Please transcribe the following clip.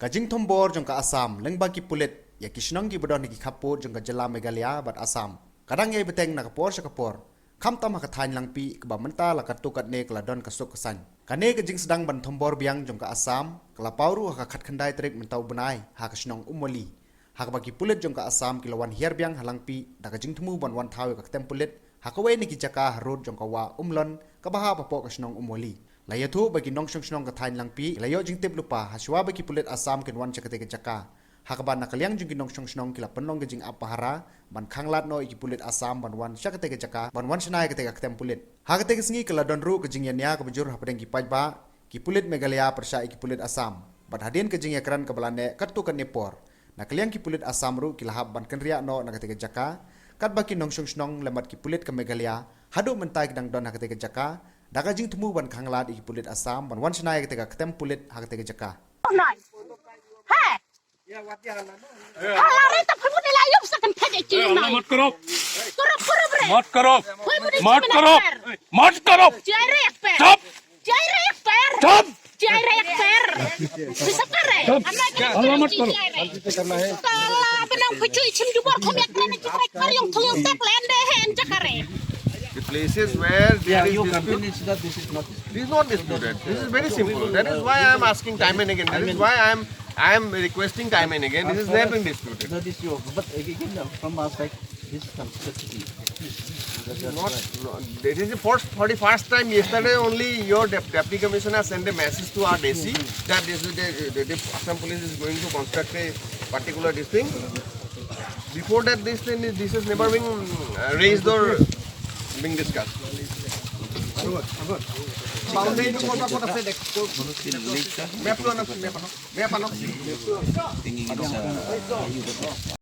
Kajing Tombor jongka Assam leng bagi pulit ya kisnong gi bodon gi kaput jongka jela Meghalaya bat Assam. Kadang ye beteng na kapor sa kapor. Kam tama kathain lang pi keba menta la katukat ne kala don kasuk kesan. Kane kajing sedang ban Tombor biang jongka Assam kala pauru ha khat khandai trik mentau benai ha kisnong umoli. Ha bagi pulit jongka Assam kilawan hiar biang halang pi da kajing temu ban wan thawe ka tem pulit ha kawe ni ki jaka harut jongka wa umlon kabaha papo kisnong umoli. Laya tu bagi nong song kathain lang pi layo jing tip lupa haswa bagi pulit Assam ken wan cakate jaka hakaban nakaliang jing nong song kila penong jing apahara ban khanglat no iki pulit Assam ban wan cakate jaka ban wan snai kate kem pulit hakate singi kala don ru kejing ya ka bujur hapadeng ki pajba ki pulit Meghalaya persya iki pulit Assam ban hadin kejing ya kran kabalane katu kan nepor nakaliang ki pulit Assam ru kilahab ban kenria no nakate jaka kat baki nong song lemat ki pulit ke Meghalaya hadu mentai kedang don hakate jaka Daga jing temu ban khanglat iki pulit Assam ban wan snai ketega ketem pulit ha ketega jaka. Nai. Hai. Ya wat ya hala. Hala re ta phu de la yup sakan phade chi nai. मत करो bre. मत करो मत करो Jai re ek per. Stop. Jai re ek per. Stop. Jai re ek per. Bisa kare. Amma मत करो Kala benang pecui chim jubor khomek ne chi kai kar yong thung tak lende hen jakare. The places where there is you dispute, complain is that this is not. this is not disputed. This is very simple. That is why I am asking time and again. That is why I am requesting time and again. This is never been disputed. That is your. But again, from our side, this is complexity. This is for the first time. Yesterday only your deputy commissioner sent a message to our DC that this is the Assam police is going to construct a particular this thing. Before that, this has never been raised or being discussed. Boundary to what of the map